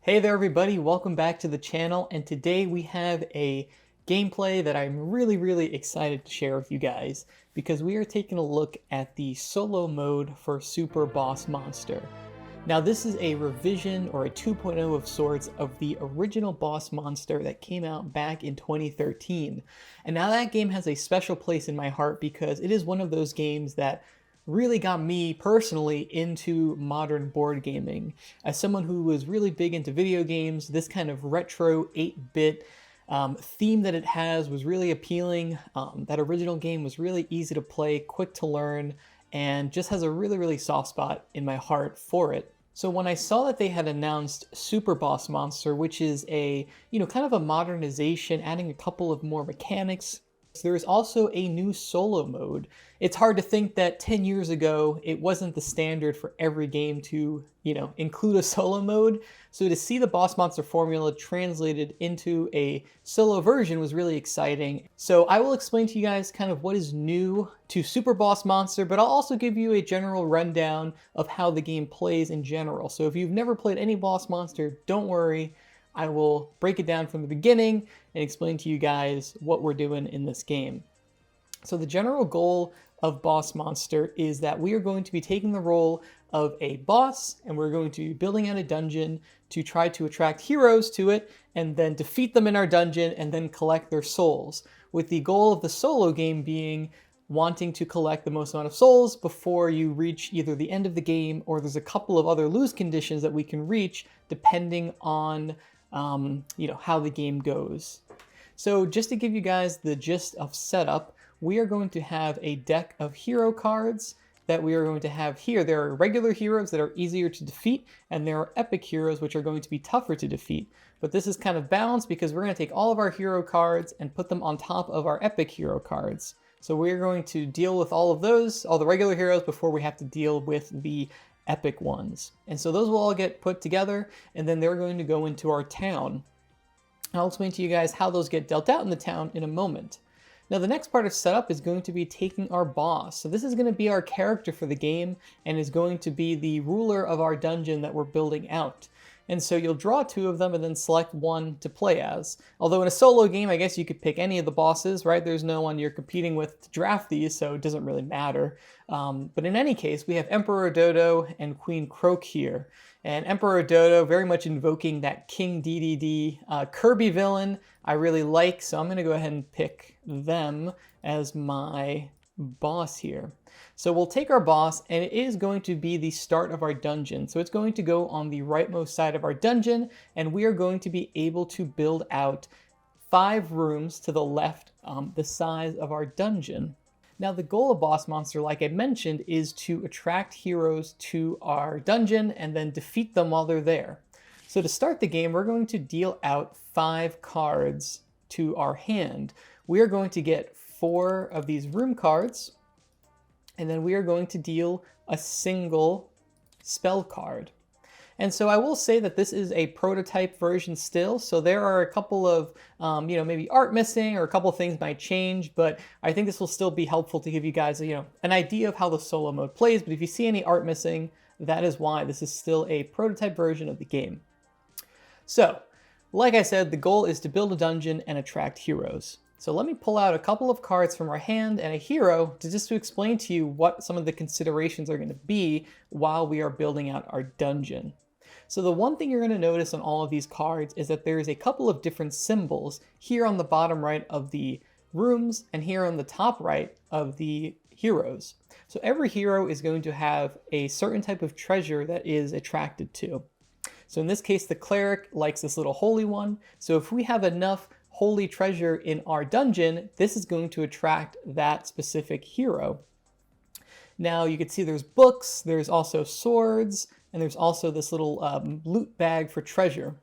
Hey there everybody, welcome back to the channel, and today we have a gameplay that I'm really excited to share with you guys because we are taking a look at the solo mode for Super Boss Monster. Now this is a revision or a 2.0 of sorts of the original Boss Monster that came out back in 2013. And now that game has a special place in my heart because it is one of those games that really got me personally into modern board gaming. As someone who was really big into video games, this kind of retro 8-bit theme that it has was really appealing. That original game was really easy to play, quick to learn, and just has a really soft spot in my heart for it. So when I saw that they had announced Super Boss Monster, which is a, kind of a modernization, adding a couple of more mechanics. There's also a new solo mode. It's hard to think that 10 years ago, it wasn't the standard for every game to, include a solo mode. So to see the Boss Monster formula translated into a solo version was really exciting. So I will explain to you guys kind of what is new to Super Boss Monster, but I'll also give you a general rundown of how the game plays in general. So if you've never played any Boss Monster, don't worry. I will break it down from the beginning and explain to you guys what we're doing in this game. So the general goal of Boss Monster is that we are going to be taking the role of a boss, and we're going to be building out a dungeon to try to attract heroes to it and then defeat them in our dungeon and then collect their souls, with the goal of the solo game being wanting to collect the most amount of souls before you reach either the end of the game, or there's a couple of other lose conditions that we can reach depending on how the game goes. So just to give you guys the gist of setup, we are going to have a deck of hero cards that we are going to have here. There are regular heroes that are easier to defeat, and there are epic heroes which are going to be tougher to defeat. But this is kind of balanced because we're going to take all of our hero cards and put them on top of our epic hero cards. So we're going to deal with all of those, all the regular heroes, before we have to deal with the epic ones. And so those will all get put together, and then they're going to go into our town. I'll explain to you guys how those get dealt out in the town in a moment. Now the next part of setup is going to be taking our boss. So this is going to be our character for the game and is going to be the ruler of our dungeon that we're building out. And so you'll draw two of them and then select one to play as. Although in a solo game, I guess you could pick any of the bosses, right? There's no one you're competing with to draft these, so it doesn't really matter. But in any case, we have Emperor Dodo and Queen Croak here. And Emperor Dodo very much invoking that King DDD Kirby villain I really like, so I'm going to go ahead and pick them as my boss here. So we'll take our boss, and it is going to be the start of our dungeon. So it's going to go on the rightmost side of our dungeon, and we are going to be able to build out 5 rooms to the left, the size of our dungeon. Now the goal of Boss Monster, like I mentioned, is to attract heroes to our dungeon and then defeat them while they're there. So to start the game, we're going to deal out 5 cards to our hand. We are going to get 4 of these room cards, and then we are going to deal a single spell card. And so I will say that this is a prototype version still, so there are a couple of, maybe art missing, or a couple of things might change, but I think this will still be helpful to give you guys, an idea of how the solo mode plays. But if you see any art missing, that is why. This is still a prototype version of the game. So, like I said, the goal is to build a dungeon and attract heroes. So let me pull out a couple of cards from our hand and a hero to explain to you what some of the considerations are going to be while we are building out our dungeon. So the one thing you're going to notice on all of these cards is that there's a couple of different symbols here on the bottom right of the rooms and here on the top right of the heroes. So every hero is going to have a certain type of treasure that is attracted to. So in this case, the cleric likes this little holy one. So if we have enough holy treasure in our dungeon, this is going to attract that specific hero. Now you can see there's books, there's also swords, and there's also this little loot bag for treasure.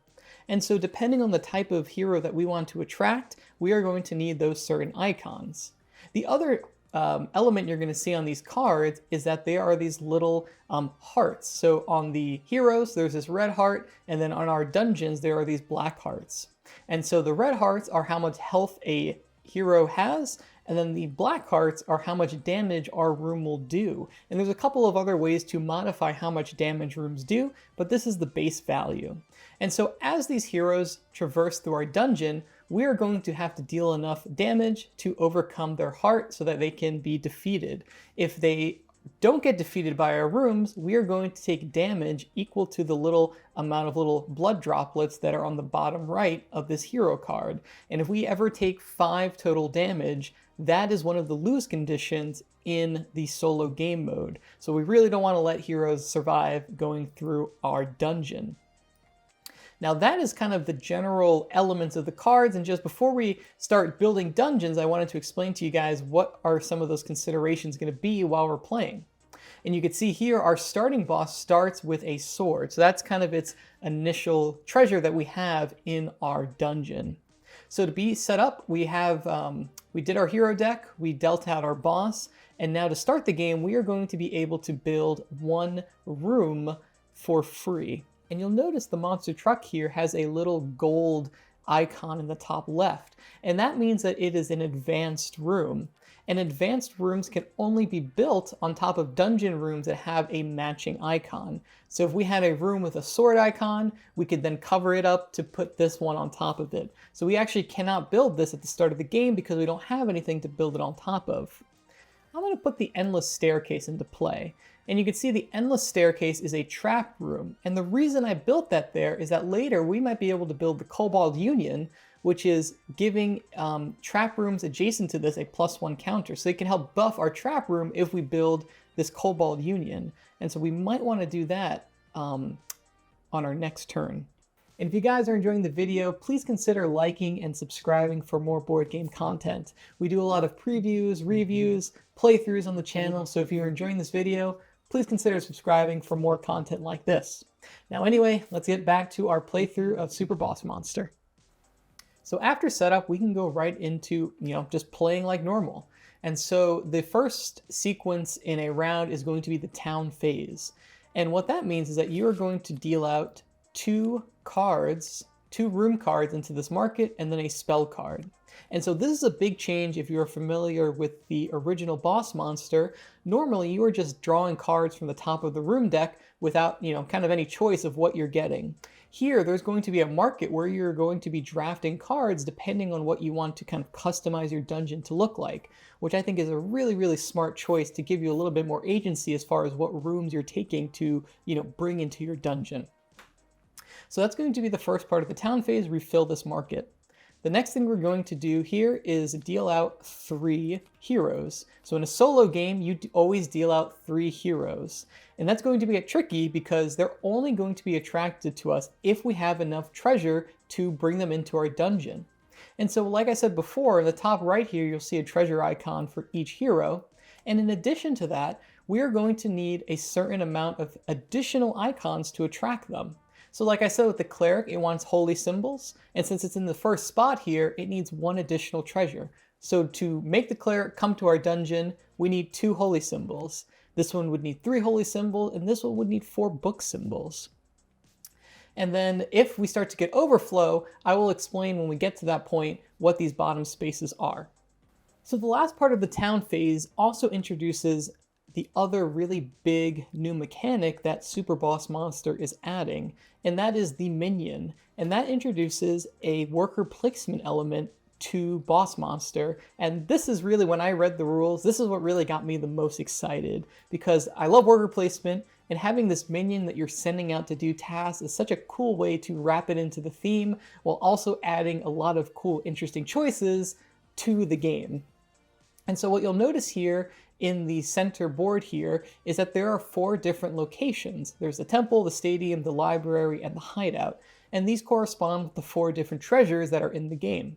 And so depending on the type of hero that we want to attract, we are going to need those certain icons. The other element you're going to see on these cards is that there are these little hearts. So on the heroes, there's this red heart, and then on our dungeons, there are these black hearts. And so the red hearts are how much health a hero has, And then the black hearts are how much damage our room will do. And there's a couple of other ways to modify how much damage rooms do, but this is the base value. And so as these heroes traverse through our dungeon, we are going to have to deal enough damage to overcome their heart so that they can be defeated. If they don't get defeated by our rooms, we are going to take damage equal to the little amount of little blood droplets that are on the bottom right of this hero card. And if we ever take 5 total damage, that is one of the lose conditions in the solo game mode. So we really don't want to let heroes survive going through our dungeon. Now that is kind of the general elements of the cards, and just before we start building dungeons, I wanted to explain to you guys what are some of those considerations going to be while we're playing. And you can see here our starting boss starts with a sword, so that's kind of its initial treasure that we have in our dungeon. So to be set up, we did our hero deck, we dealt out our boss, and now to start the game, we are going to be able to build 1 room for free. And you'll notice the monster truck here has a little gold icon in the top left. And that means that it is an advanced room. And advanced rooms can only be built on top of dungeon rooms that have a matching icon. So if we had a room with a sword icon, we could then cover it up to put this one on top of it. So we actually cannot build this at the start of the game because we don't have anything to build it on top of. I'm going to put the endless staircase into play. And you can see the endless staircase is a trap room. And the reason I built that there is that later we might be able to build the Kobold Union, which is giving trap rooms adjacent to this a +1 counter. So they can help buff our trap room if we build this Kobold Union. And so we might want to do that on our next turn. And if you guys are enjoying the video, please consider liking and subscribing for more board game content. We do a lot of previews, reviews, playthroughs on the channel, so if you're enjoying this video, please consider subscribing for more content like this. Now anyway, let's get back to our playthrough of Super Boss Monster. So after setup, we can go right into, just playing like normal. And so the first sequence in a round is going to be the town phase. And what that means is that you are going to deal out 2 room cards into this market and then a spell card. And so this is a big change if you're familiar with the original boss monster. Normally you are just drawing cards from the top of the room deck without, kind of any choice of what you're getting. Here, there's going to be a market where you're going to be drafting cards depending on what you want to kind of customize your dungeon to look like, which I think is a really, really smart choice to give you a little bit more agency as far as what rooms you're taking to, bring into your dungeon. So that's going to be the first part of the town phase, refill this market. The next thing we're going to do here is deal out 3 heroes. So in a solo game, you always deal out 3 heroes. And that's going to get tricky because they're only going to be attracted to us if we have enough treasure to bring them into our dungeon. And so like I said before, in the top right here, you'll see a treasure icon for each hero. And in addition to that, we are going to need a certain amount of additional icons to attract them. So like I said with the cleric, it wants holy symbols, and since it's in the first spot here, it needs 1 additional treasure. So to make the cleric come to our dungeon, we need 2 holy symbols. This one would need 3 holy symbols, and this one would need 4 book symbols. And then if we start to get overflow, I will explain when we get to that point what these bottom spaces are. So the last part of the town phase also introduces the other really big new mechanic that Super Boss Monster is adding, and that is the minion. And that introduces a worker placement element to Boss Monster. And this is really, when I read the rules, this is what really got me the most excited, because I love worker placement, and having this minion that you're sending out to do tasks is such a cool way to wrap it into the theme, while also adding a lot of cool, interesting choices to the game. And so what you'll notice here in the center board here is that there are 4 different locations. There's the temple, the stadium, the library, and the hideout. And these correspond with the 4 different treasures that are in the game.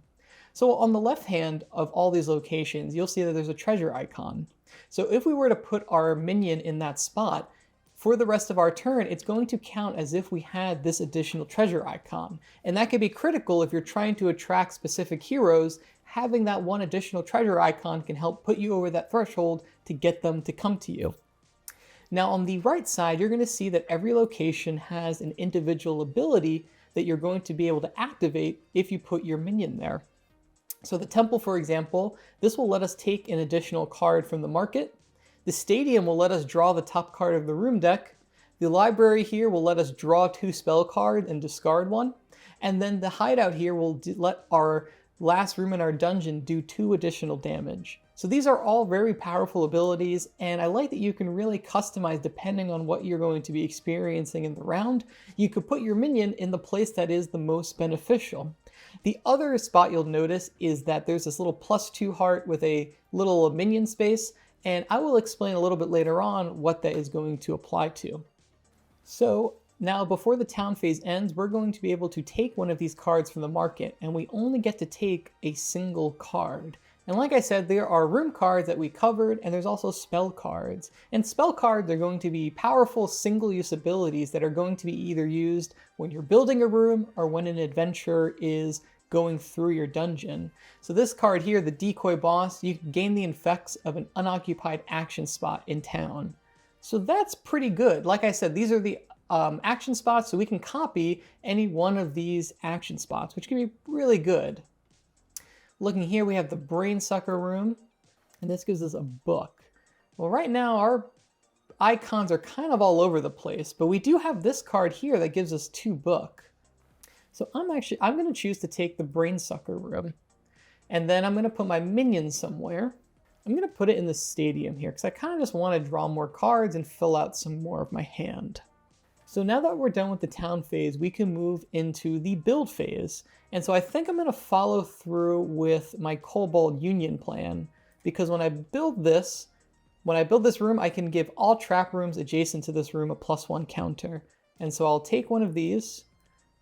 So on the left hand of all these locations, you'll see that there's a treasure icon. So if we were to put our minion in that spot, for the rest of our turn, it's going to count as if we had this additional treasure icon. And that could be critical if you're trying to attract specific heroes. Having that 1 additional treasure icon can help put you over that threshold to get them to come to you. Now on the right side, you're going to see that every location has an individual ability that you're going to be able to activate if you put your minion there. So the temple, for example, this will let us take an additional card from the market. The stadium will let us draw the top card of the room deck. The library here will let us draw 2 spell cards and discard one. And then the hideout here will let our last room in our dungeon do 2 additional damage. So these are all very powerful abilities, and I like that you can really customize depending on what you're going to be experiencing in the round. You could put your minion in the place that is the most beneficial. The other spot you'll notice is that there's this little +2 heart with a little minion space, and I will explain a little bit later on what that is going to apply to. So now before the town phase ends, we're going to be able to take one of these cards from the market, and we only get to take a single card. And like I said, there are room cards that we covered, and there's also spell cards. And spell cards are going to be powerful single-use abilities that are going to be either used when you're building a room or when an adventurer is going through your dungeon. So this card here, the Decoy Boss, you can gain the effects of an unoccupied action spot in town. So that's pretty good. Like I said, these are the action spots, so we can copy any one of these action spots, which can be really good. Looking here, we have the Brain Sucker room, and this gives us a book. Well, right now our icons are kind of all over the place, but we do have this card here that gives us 2 book. So I'm going to choose to take the Brain Sucker room, and then I'm going to put my minion somewhere. I'm going to put it in the stadium here because I kind of just want to draw more cards and fill out some more of my hand. So now that we're done with the town phase, we can move into the build phase. And so I think I'm going to follow through with my Kobold Union plan, because when I build this room, I can give all trap rooms adjacent to this room a +1 counter. And so I'll take one of these,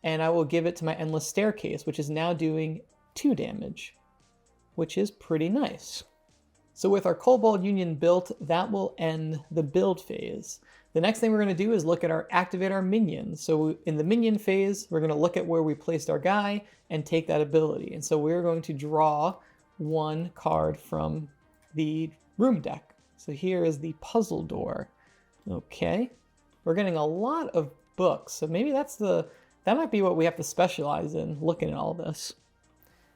and I will give it to my Endless Staircase, which is now doing 2 damage, which is pretty nice. So with our Kobold Union built, that will end the build phase. The next thing we're going to do is activate our minions. So in the minion phase, we're going to look at where we placed our guy and take that ability. And so we're going to draw 1 card from the room deck. So here is the puzzle door. Okay. We're getting a lot of books. So maybe that might be what we have to specialize in, looking at all this.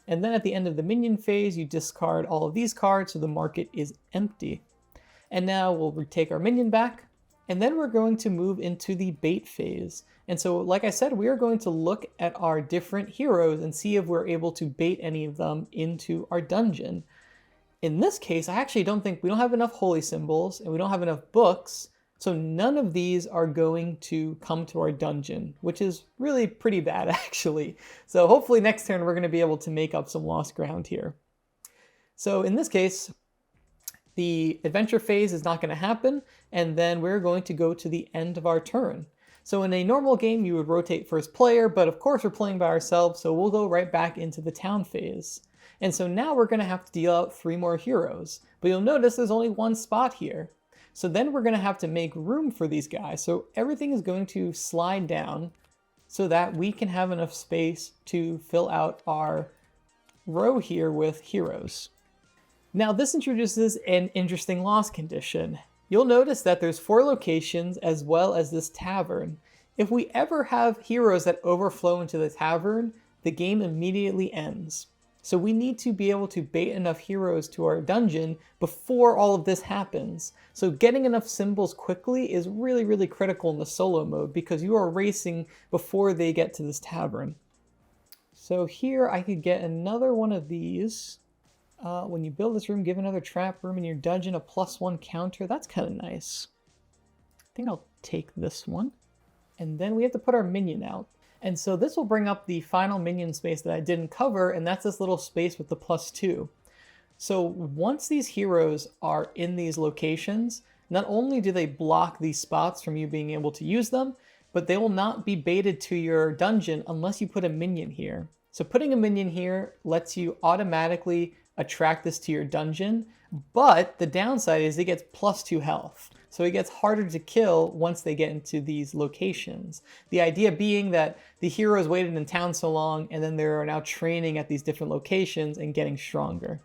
And then at the end of the minion phase, you discard all of these cards so the market is empty. And now we'll retake our minion back. And then we're going to move into the bait phase. And so, like I said, we are going to look at our different heroes and see if we're able to bait any of them into our dungeon. In this case, I actually don't think we don't have enough holy symbols and we don't have enough books. So none of these are going to come to our dungeon, which is really pretty bad actually. So hopefully next turn we're going to be able to make up some lost ground here. So in this case, the adventure phase is not going to happen, and then we're going to go to the end of our turn. So in a normal game, you would rotate first player, but of course we're playing by ourselves, so we'll go right back into the town phase. And so now we're going to have to deal out 3 more heroes, but you'll notice there's only 1 spot here. So then we're going to have to make room for these guys. So everything is going to slide down so that we can have enough space to fill out our row here with heroes. Now this introduces an interesting loss condition. You'll notice that there's 4 locations as well as this tavern. If we ever have heroes that overflow into the tavern, the game immediately ends. So we need to be able to bait enough heroes to our dungeon before all of this happens. So getting enough symbols quickly is really, really critical in the solo mode because you are racing before they get to this tavern. So here I could get another one of these. When you build this room, give another trap room in your dungeon a +1 counter. That's kind of nice. I think I'll take this one. And then we have to put our minion out. And so this will bring up the final minion space that I didn't cover, and that's this little space with the +2. So once these heroes are in these locations, not only do they block these spots from you being able to use them, but they will not be baited to your dungeon unless you put a minion here. So putting a minion here lets you automatically attract this to your dungeon, but the downside is it gets +2 health. So it gets harder to kill once they get into these locations. The idea being that the heroes waited in town so long and then they are now training at these different locations and getting stronger.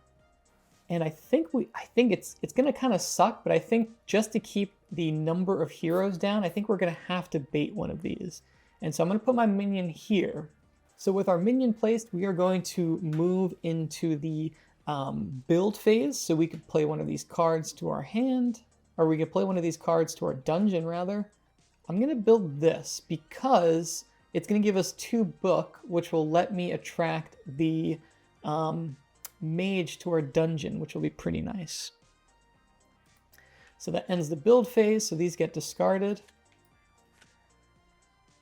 And I think it's going to kind of suck, but I think just to keep the number of heroes down, I think we're going to have to bait one of these. And so I'm going to put my minion here. So with our minion placed, we are going to move into the build phase. So we could play one of these cards to our hand, or we could play one of these cards to our dungeon rather. I'm going to build this because it's going to give us 2 book, which will let me attract the mage to our dungeon, which will be pretty nice. So that ends the build phase, so these get discarded.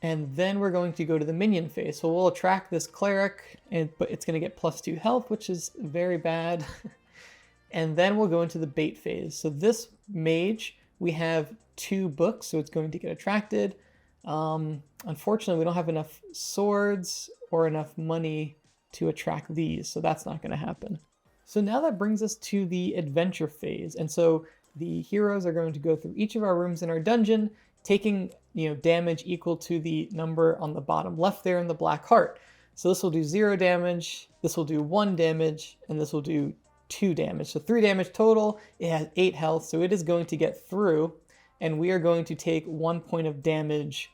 And then we're going to go to the minion phase. So we'll attract this cleric, but it's going to get +2 health, which is very bad. And then we'll go into the bait phase. So this mage, we have 2 books, so it's going to get attracted. Unfortunately, we don't have enough swords or enough money to attract these, so that's not going to happen. So now that brings us to the adventure phase. And so the heroes are going to go through each of our rooms in our dungeon, taking damage equal to the number on the bottom left there in the black heart. So this will do 0 damage, this will do 1 damage, and this will do 2 damage. So 3 damage total. It has 8 health, so it is going to get through, and we are going to take 1 point of damage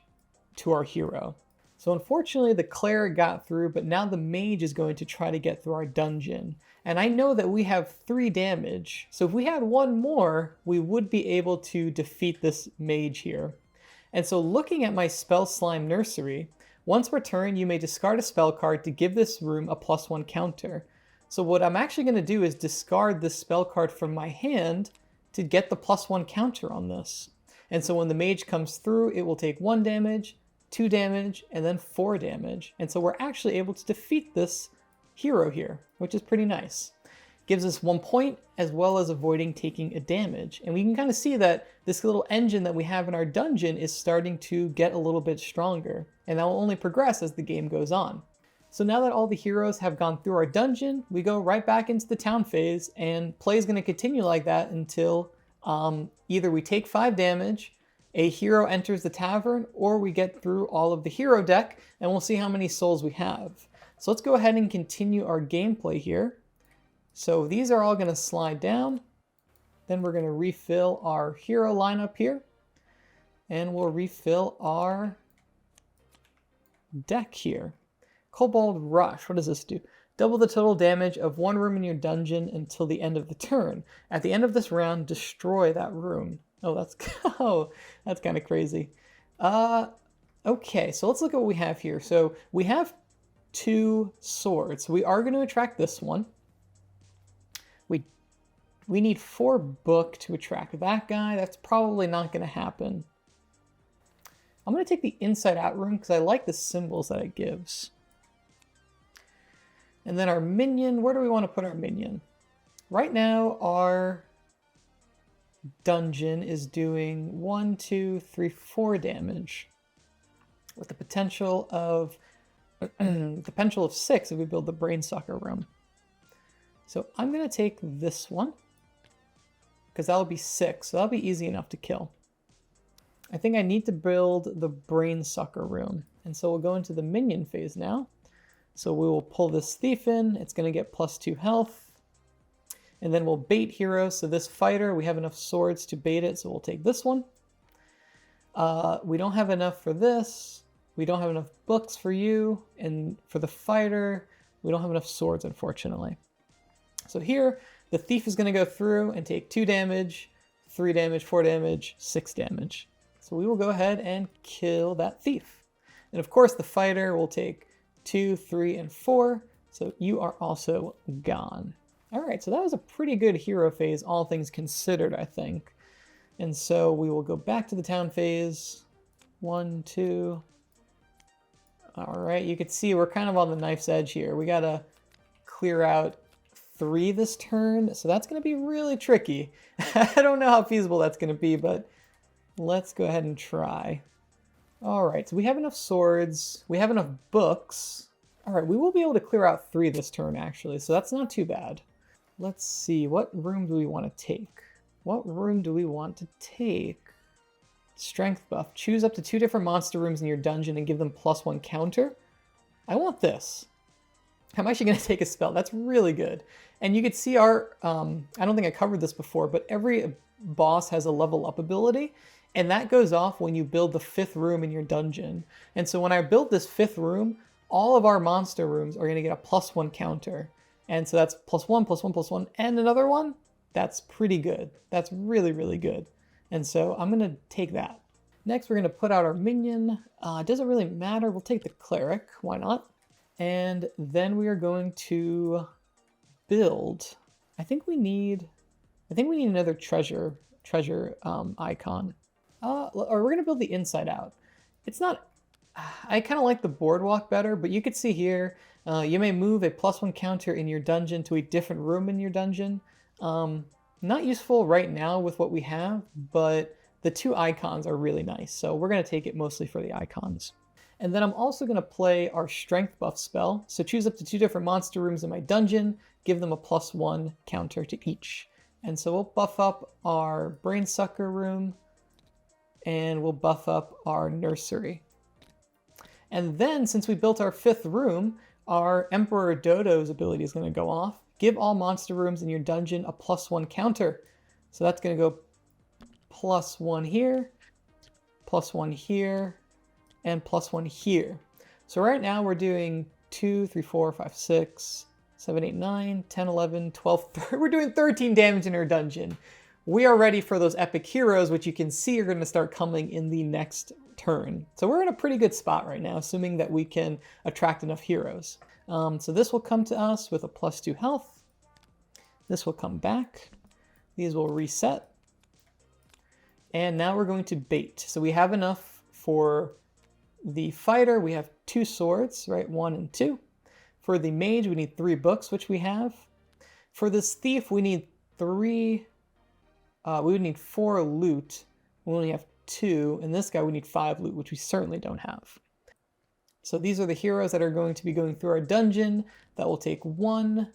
to our hero. So unfortunately the cleric got through, but now the mage is going to try to get through our dungeon. And I know that we have 3 damage, so if we had 1 more, we would be able to defeat this mage here. And so looking at my Spell Slime Nursery, once per turn you may discard a spell card to give this room a +1 counter. So what I'm actually going to do is discard this spell card from my hand to get the +1 counter on this. And so when the mage comes through, it will take 1 damage, 2 damage, and then 4 damage. And so we're actually able to defeat this hero here, which is pretty nice. Gives us 1 point, as well as avoiding taking a damage. And we can kind of see that this little engine that we have in our dungeon is starting to get a little bit stronger. And that will only progress as the game goes on. So now that all the heroes have gone through our dungeon, we go right back into the town phase, and play is going to continue like that until either we take 5 damage, a hero enters the tavern, or we get through all of the hero deck, and we'll see how many souls we have. So let's go ahead and continue our gameplay here. So these are all going to slide down. Then we're going to refill our hero lineup here. And we'll refill our deck here. Kobold Rush, what does this do? Double the total damage of 1 room in your dungeon until the end of the turn. At the end of this round, destroy that room. Oh, that's kind of crazy. Okay, so let's look at what we have here. So we have 2 swords. We are going to attract this one. We need 4 book to attract that guy. That's probably not going to happen. I'm going to take the inside out room because I like the symbols that it gives. And then our minion, where do we want to put our minion? Right now, our dungeon is doing 1, 2, 3, 4 damage. With the potential of 6 if we build the brain sucker room. So I'm going to take this one, because that'll be 6, so that'll be easy enough to kill. I think I need to build the brain sucker room, and so we'll go into the minion phase now. So we will pull this thief in, it's going to get +2 health, and then we'll bait heroes. So this fighter, we have enough swords to bait it, so we'll take this one. We don't have enough for this, we don't have enough books for you, and for the fighter, we don't have enough swords, unfortunately. So here, the thief is going to go through and take 2 damage, 3 damage, 4 damage, 6 damage. So we will go ahead and kill that thief. And of course, the fighter will take 2, 3, and 4. So you are also gone. All right, so that was a pretty good hero phase, all things considered, I think. And so we will go back to the town phase. 1, 2. All right, you can see we're kind of on the knife's edge here. We got to clear out 3 this turn, so that's going to be really tricky. I don't know how feasible that's going to be, but let's go ahead and try. All right, so we have enough swords, we have enough books. All right, we will be able to clear out 3 this turn, actually, so that's not too bad. Let's see, what room do we want to take? What room do we want to take? Strength buff. Choose up to 2 different monster rooms in your dungeon and give them +1 counter. I want this. I'm actually going to take a spell. That's really good. And you could see our, I don't think I covered this before, but every boss has a level up ability, and that goes off when you build the 5th room in your dungeon. And so when I build this 5th room, all of our monster rooms are going to get a +1 counter. And so that's +1, +1, +1, and another one. That's pretty good. That's really, really good. And so I'm going to take that. Next, we're going to put out our minion. It doesn't really matter. We'll take the cleric. Why not? And then we are going to build. I think we need another treasure icon. Or we're going to build the inside out. It's not... I kind of like the boardwalk better, but you could see here, you may move a +1 counter in your dungeon to a different room in your dungeon. Not useful right now with what we have, but the 2 icons are really nice. So we're going to take it mostly for the icons. And then I'm also going to play our strength buff spell. So choose up to 2 different monster rooms in my dungeon, give them a +1 counter to each. And so we'll buff up our brain sucker room, and we'll buff up our nursery. And then, since we built our 5th room, our Emperor Dodo's ability is going to go off. Give all monster rooms in your dungeon a +1 counter. So that's going to go +1 here, +1 here, and +1 here. So right now we're doing 2, 3, 4, 5, 6, 7, 8, 9, 10, 11, 12, we're doing 13 damage in our dungeon. We are ready for those epic heroes, which you can see are going to start coming in the next turn. So we're in a pretty good spot right now, assuming that we can attract enough heroes. So this will come to us with a +2 health. This will come back. These will reset. And now we're going to bait. So we have enough for the fighter. We have 2 swords, right? 1 and 2. For the mage, we need 3 books, which we have. For this thief, we need 3... we would need 4 loot. We only have 2. And this guy, we need 5 loot, which we certainly don't have. So these are the heroes that are going to be going through our dungeon. That will take 1.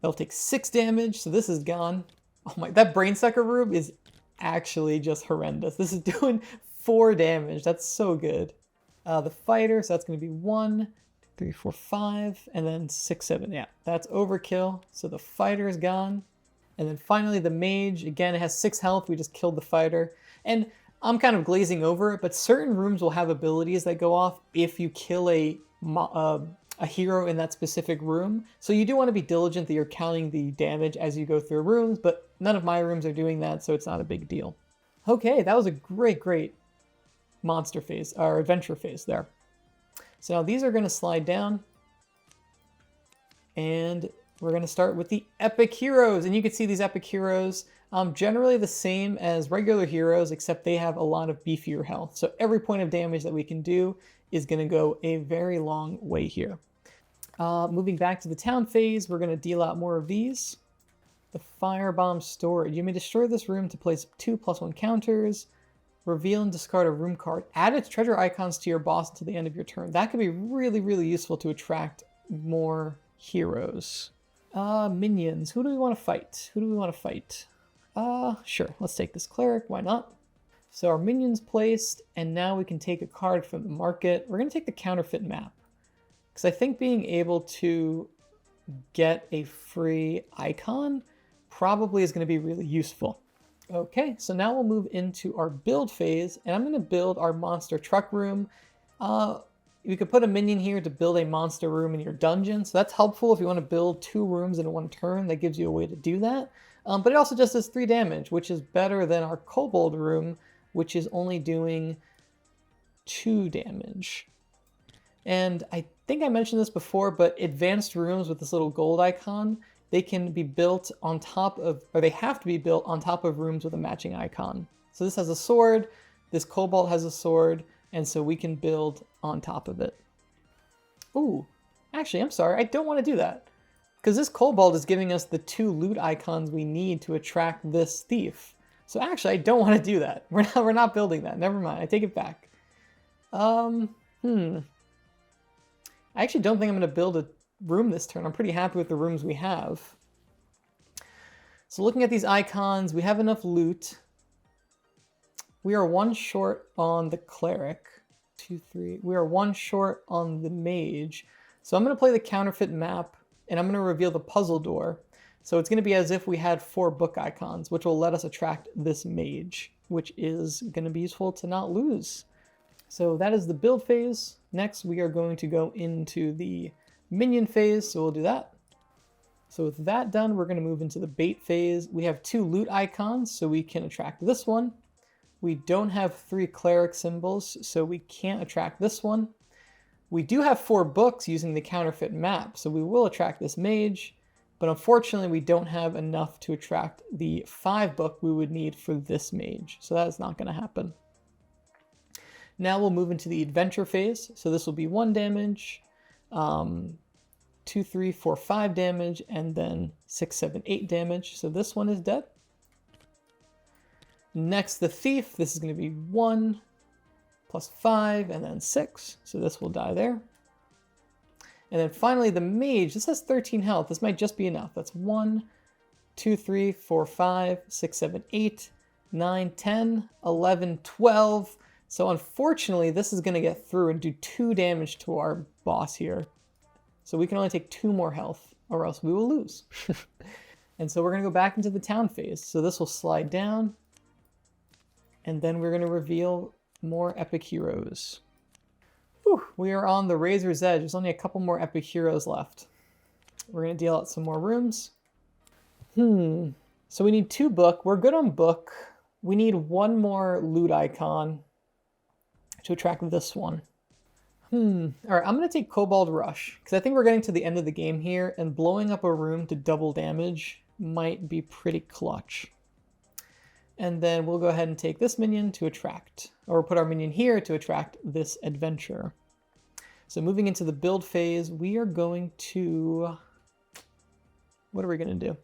That'll take 6 damage. So this is gone. Oh my, that brainsucker room is actually just horrendous. This is doing 4 damage. That's so good. The fighter, so that's going to be 1, 2, 3, 4, 5, and then 6, 7. Yeah, that's overkill. So the fighter is gone. And then finally the mage, again, it has 6 health. We just killed the fighter. And I'm kind of glazing over it, but certain rooms will have abilities that go off if you kill a hero in that specific room. So you do want to be diligent that you're counting the damage as you go through rooms, but none of my rooms are doing that, so it's not a big deal. Okay, that was a great monster phase, or adventure phase there. So now these are going to slide down, and we're going to start with the epic heroes. And you can see these epic heroes generally the same as regular heroes, except they have a lot of beefier health. So every point of damage that we can do is going to go a very long way here. Moving back to the town phase, we're going to deal out more of these. The firebomb storage. You may destroy this room to place 2 +1 counters. Reveal and discard a room card. Add its treasure icons to your boss until the end of your turn. That could be really useful to attract more heroes. Minions. Who do we want to fight? Sure. Let's take this cleric. Why not? So our minions placed, and now we can take a card from the market. We're going to take the counterfeit map, because I think being able to get a free icon probably is going to be really useful. Okay, so now we'll move into our build phase, and I'm going to build our monster truck room. You could put a minion here to build a monster room in your dungeon, so that's helpful if you want to build 2 rooms in one turn. That gives you a way to do that. But it also just does 3 damage, which is better than our kobold room, which is only doing 2 damage. And I think I mentioned this before, but advanced rooms with this little gold icon, they can be built on top of, or they have to be built on top of rooms with a matching icon. So this has a sword, this kobold has a sword, and so we can build on top of it. Ooh, actually, I'm sorry, I don't want to do that. Because this kobold is giving us the 2 loot icons we need to attract this thief. So actually, I don't want to do that. We're not building that. Never mind, I take it back. I actually don't think I'm going to build a room this turn. I'm pretty happy with the rooms we have. So looking at these icons, we have enough loot. We are 1 short on the cleric. 2, 3. We are 1 short on the mage. So I'm going to play the counterfeit map, and I'm going to reveal the puzzle door. So it's going to be as if we had 4 book icons, which will let us attract this mage, which is going to be useful to not lose. So that is the build phase. Next, we are going to go into the minion phase, so we'll do that. So with that done, we're going to move into the bait phase. We have 2 loot icons, so we can attract this one. We don't have 3 cleric symbols, so we can't attract this one. We do have 4 books using the counterfeit map, so we will attract this mage, but unfortunately we don't have enough to attract the 5 book we would need for this mage, so that is not going to happen. Now we'll move into the adventure phase, so this will be 1 damage, 2, 3, 4, 5 damage, and then 6, 7, 8 damage, so this one is dead. Next, the thief, this is going to be 1, plus 5, and then 6, so this will die there. And then finally the mage, this has 13 health, this might just be enough. That's 1, 2, 3, 4, 5, 6, 7, 8, 9, 10, 11, 12. So unfortunately this is going to get through and do 2 damage to our boss here. So we can only take 2 more health or else we will lose. And so we're going to go back into the town phase. So this will slide down and then we're going to reveal more epic heroes. Whew, we are on the razor's edge. There's only a couple more epic heroes left. We're going to deal out some more rooms. So we need 2 book. We're good on book. We need 1 more loot icon to attract this one. All right, I'm going to take Kobold Rush because I think we're getting to the end of the game here and blowing up a room to double damage might be pretty clutch. And then we'll go ahead and take this minion to attract, or put our minion here to attract this adventure. So moving into the build phase, we are going to, what are we going to do?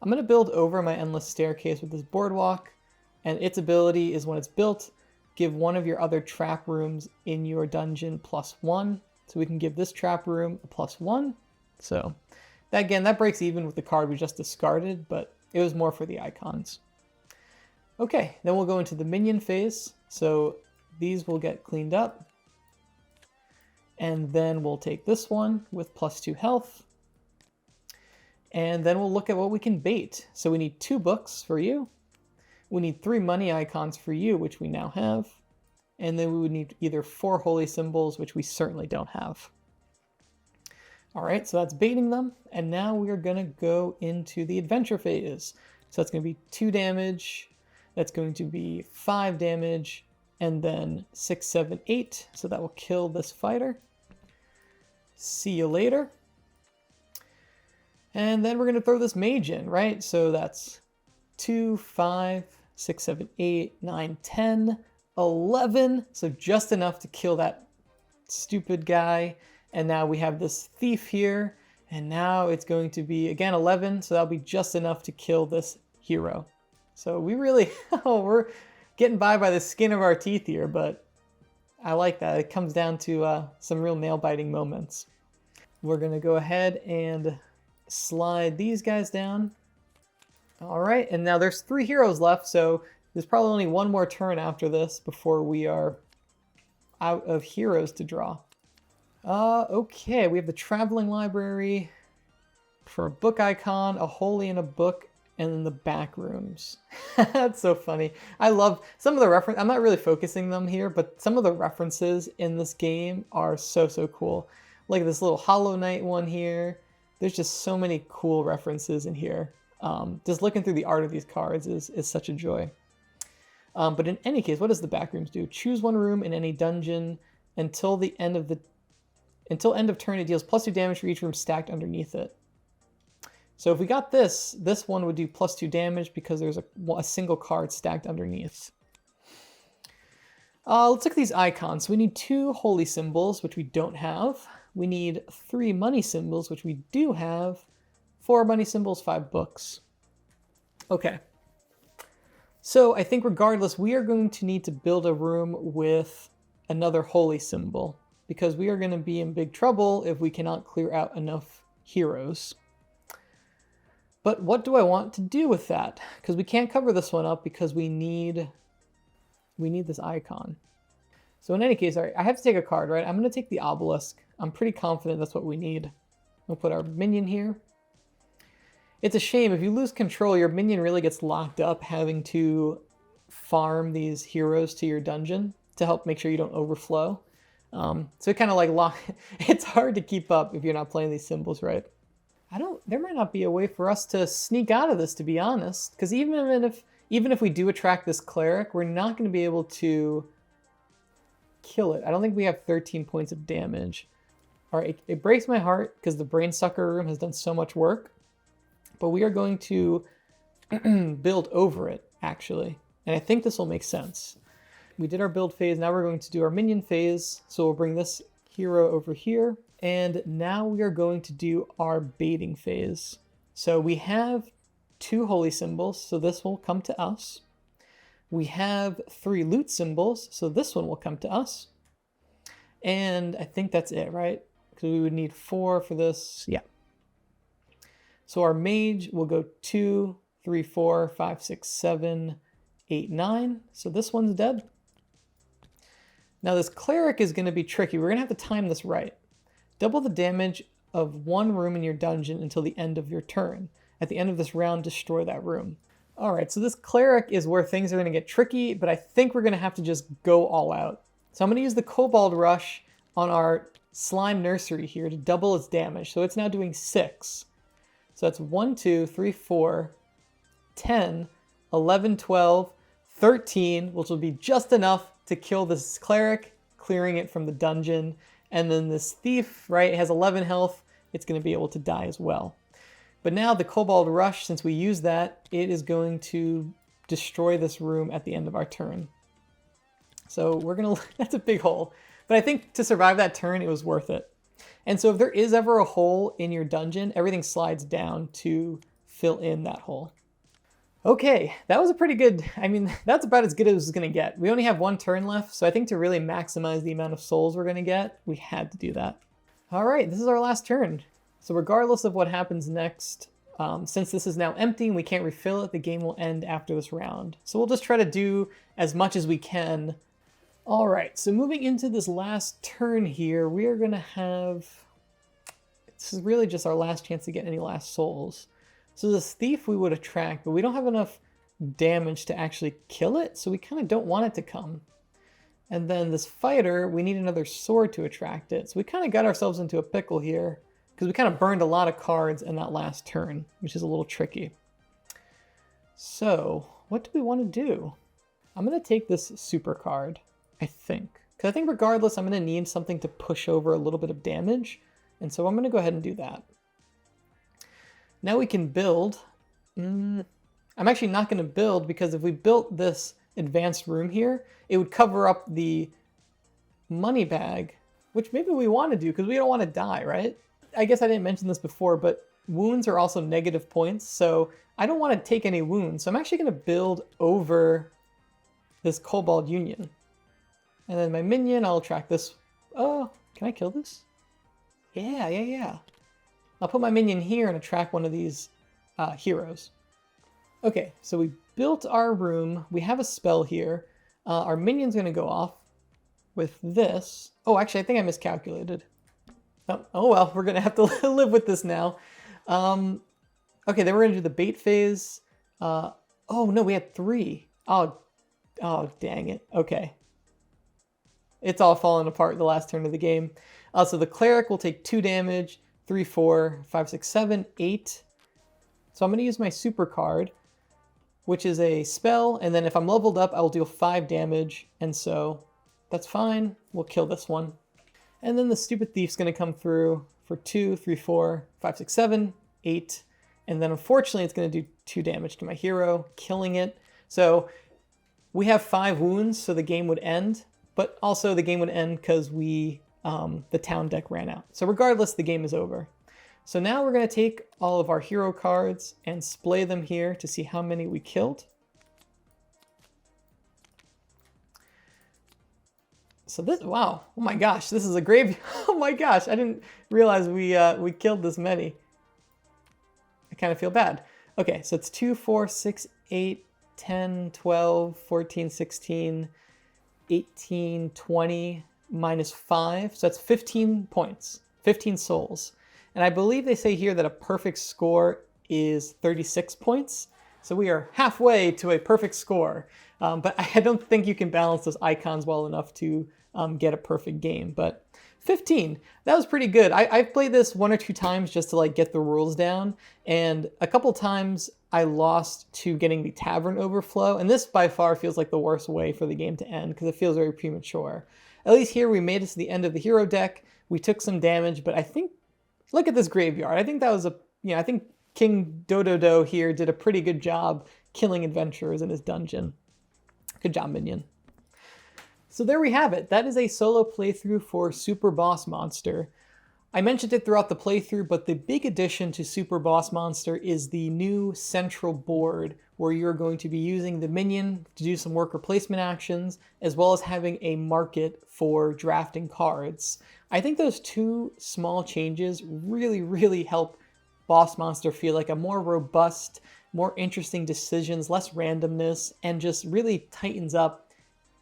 I'm going to build over my endless staircase with this boardwalk, and its ability is when it's built, give one of your other trap rooms in your dungeon +1. So we can give this trap room a +1. So that, again, that breaks even with the card we just discarded, but it was more for the icons. Okay, then we'll go into the minion phase. So these will get cleaned up. And then we'll take this one with +2 health. And then we'll look at what we can bait. So we need 2 books for you. We need 3 money icons for you, which we now have. And then we would need either 4 holy symbols, which we certainly don't have. All right, so that's baiting them. And now we are going to go into the adventure phase. So that's going to be 2 damage. That's going to be 5 damage, and then 6, 7, 8. So that will kill this fighter. See you later. And then we're going to throw this mage in, right? So that's 2, 5, 6, 7, 8, 9, 10, 11. So just enough to kill that stupid guy. And now we have this thief here. And now it's going to be, again, 11. So that'll be just enough to kill this hero. So we really, we're getting by the skin of our teeth here, but I like that. It comes down to some real nail-biting moments. We're going to go ahead and slide these guys down. All right, and now there's 3 heroes left, so there's probably only 1 more turn after this before we are out of heroes to draw. Okay, we have the Traveling Library for a book icon, a holy and a book, and then the back rooms. That's so funny. I love some of the reference. I'm not really focusing them here, but some of the references in this game are so cool. Like this little Hollow Knight one here. There's just so many cool references in here. Just looking through the art of these cards is such a joy. But in any case, what does the back rooms do? Choose 1 room in any dungeon until end of turn. It deals +2 damage for each room stacked underneath it. So if we got this one would do +2 damage because there's a single card stacked underneath. Let's look at these icons. So we need 2 holy symbols, which we don't have. We need 3 money symbols, which we do have. 4 money symbols, 5 books. Okay. So I think regardless, we are going to need to build a room with another holy symbol because we are going to be in big trouble if we cannot clear out enough heroes. But what do I want to do with that? Because we can't cover this one up because we need this icon. So in any case, all right, I have to take a card, right? I'm going to take the obelisk. I'm pretty confident that's what we need. We'll put our minion here. It's a shame. If you lose control, your minion really gets locked up having to farm these heroes to your dungeon. to help make sure you don't overflow. So it kind of like it's hard to keep up if you're not playing these symbols right. There might not be a way for us to sneak out of this, to be honest, because even if we do attract this cleric, we're not going to be able to kill it. I don't think we have 13 points of damage. All right, it breaks my heart because the brain sucker room has done so much work, but we are going to build over it, actually. And I think this will make sense. We did our build phase, now we're going to do our minion phase. So we'll bring this hero over here. And now we are going to do our baiting phase. So we have 2 holy symbols, so this will come to us. We have 3 loot symbols, so this one will come to us. And I think that's it, right? Because we would need 4 for this. Yeah. So our mage will go 2, 3, 4, 5, 6, 7, 8, 9. So this one's dead. Now this cleric is going to be tricky. We're going to have to time this right. Double the damage of 1 room in your dungeon until the end of your turn. At the end of this round, destroy that room. All right, so this cleric is where things are going to get tricky, but I think we're going to have to just go all out. So I'm going to use the Kobold Rush on our slime nursery here to double its damage. So it's now doing 6. So that's 1, 2, 3, 4, 10, 11, 12, 13, which will be just enough to kill this cleric, clearing it from the dungeon. And then this thief, right, it has 11 health. It's going to be able to die as well. But now the Kobold Rush, since we use that, it is going to destroy this room at the end of our turn. So we're going to, that's a big hole. But I think to survive that turn, it was worth it. And so if there is ever a hole in your dungeon, everything slides down to fill in that hole. Okay, that was a pretty good, I mean, that's about as good as it's going to get. We only have 1 turn left, so I think to really maximize the amount of souls we're going to get, we had to do that. All right, this is our last turn. So regardless of what happens next, since this is now empty and we can't refill it, the game will end after this round. So we'll just try to do as much as we can. All right, so moving into this last turn here, we are going to have, this is really just our last chance to get any last souls. So this thief we would attract, but we don't have enough damage to actually kill it, so we kind of don't want it to come. And then this fighter, we need another sword to attract it. So we kind of got ourselves into a pickle here, because we kind of burned a lot of cards in that last turn, which is a little tricky. So what do we want to do? I'm going to take this super card, I think. Because I think regardless, I'm going to need something to push over a little bit of damage. And so I'm going to go ahead and do that. Now we can build. I'm actually not going to build because if we built this advanced room here, it would cover up the money bag, which maybe we want to do because we don't want to die, right? I guess I didn't mention this before, but wounds are also negative points, so I don't want to take any wounds. So I'm actually going to build over this Kobold Union. And then my minion, I'll attract this. Oh, can I kill this? Yeah. I'll put my minion here and attract one of these heroes. Okay, so we built our room. We have a spell here. Our minion's going to go off with this. Oh, actually, I think I miscalculated. Oh well, we're going to have to live with this now. Okay, then we're going to do the bait phase. Oh, no, we had 3. Oh, dang it. Okay. It's all falling apart the last turn of the game. So the cleric will take 2 damage, 3, 4, 5, 6, 7, 8. So I'm going to use my super card, which is a spell, and then if I'm leveled up, I will deal 5 damage, and so that's fine. We'll kill this one. And then the stupid thief's going to come through for 2, 3, 4, 5, 6, 7, 8, and then unfortunately it's going to do 2 damage to my hero, killing it. So we have 5 wounds, so the game would end, but also the game would end because the town deck ran out. So regardless, the game is over. So now we're going to take all of our hero cards and splay them here to see how many we killed. So this, wow, oh my gosh, this is a grave. Oh my gosh, I didn't realize we killed this many. I kind of feel bad. Okay, so it's 2, 4, 6, 8, 10, 12, 14, 16, 18, 20, minus 5. So that's 15 points, 15 souls. And I believe they say here that a perfect score is 36 points. So we are halfway to a perfect score. But I don't think you can balance those icons well enough to get a perfect game. But 15, that was pretty good. I've played this 1 or 2 times just to like get the rules down. And a couple times I lost to getting the tavern overflow. And this by far feels like the worst way for the game to end because it feels very premature. At least here we made it to the end of the hero deck. We took some damage, but I think, look at this graveyard. I think that was I think King Dododo here did a pretty good job killing adventurers in his dungeon. Good job, minion. So there we have it. That is a solo playthrough for Super Boss Monster. I mentioned it throughout the playthrough, but the big addition to Super Boss Monster is the new central board where you're going to be using the minion to do some worker placement actions, as well as having a market for drafting cards. I think those 2 small changes really, really help Boss Monster feel like a more robust, more interesting decisions, less randomness, and just really tightens up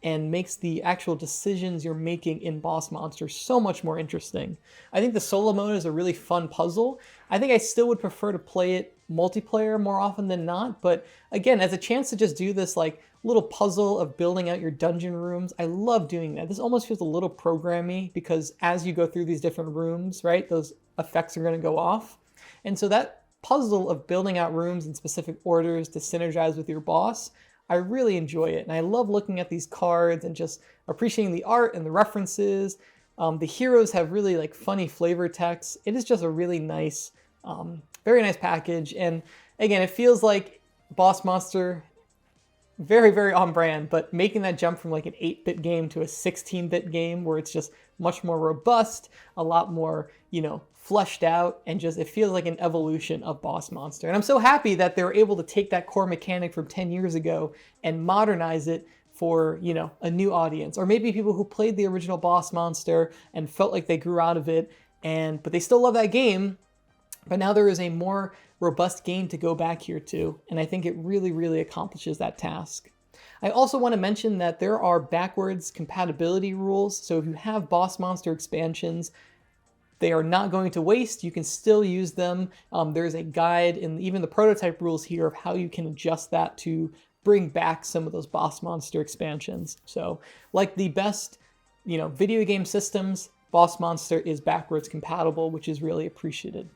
and makes the actual decisions you're making in Boss Monster so much more interesting. I think the solo mode is a really fun puzzle. I think I still would prefer to play it multiplayer more often than not, but again, as a chance to just do this like little puzzle of building out your dungeon rooms, I love doing that. This almost feels a little programmy because as you go through these different rooms, right, those effects are going to go off. And so that puzzle of building out rooms in specific orders to synergize with your boss, I really enjoy it. And I love looking at these cards and just appreciating the art and the references. The heroes have really like funny flavor text. It is just a really nice, very nice package. And again, it feels like Boss Monster, very, very on brand, but making that jump from like an 8-bit game to a 16-bit game where it's just much more robust, a lot more, fleshed out, and just it feels like an evolution of Boss Monster. And I'm so happy that they were able to take that core mechanic from 10 years ago and modernize it for, a new audience, or maybe people who played the original Boss Monster and felt like they grew out of it, but they still love that game, but now there is a more robust game to go back here to, and I think it really, really accomplishes that task. I also want to mention that there are backwards compatibility rules, so if you have Boss Monster expansions, they are not going to waste. You can still use them. There's a guide in even the prototype rules here of how you can adjust that to bring back some of those Boss Monster expansions. So like the best, video game systems, Boss Monster is backwards compatible, which is really appreciated.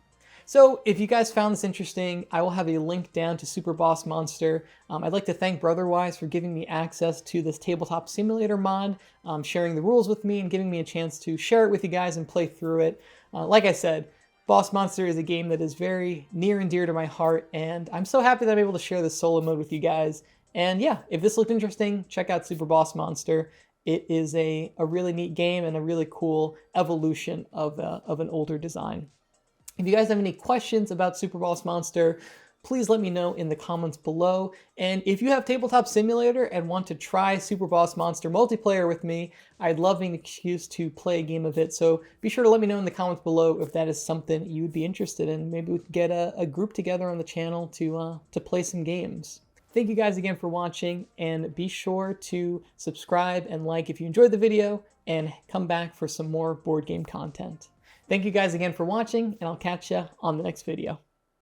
So if you guys found this interesting, I will have a link down to Super Boss Monster. I'd like to thank Brotherwise for giving me access to this tabletop simulator mod, sharing the rules with me and giving me a chance to share it with you guys and play through it. Like I said, Boss Monster is a game that is very near and dear to my heart, and I'm so happy that I'm able to share this solo mode with you guys. And yeah, if this looked interesting, check out Super Boss Monster. It is a really neat game and a really cool evolution of an older design. If you guys have any questions about Super Boss Monster, please let me know in the comments below. And if you have Tabletop Simulator and want to try Super Boss Monster multiplayer with me, I'd love an excuse to play a game of it. So be sure to let me know in the comments below if that is something you would be interested in. Maybe we could get a group together on the channel to play some games. Thank you guys again for watching, and be sure to subscribe and like if you enjoyed the video, and come back for some more board game content. Thank you guys again for watching, and I'll catch you on the next video.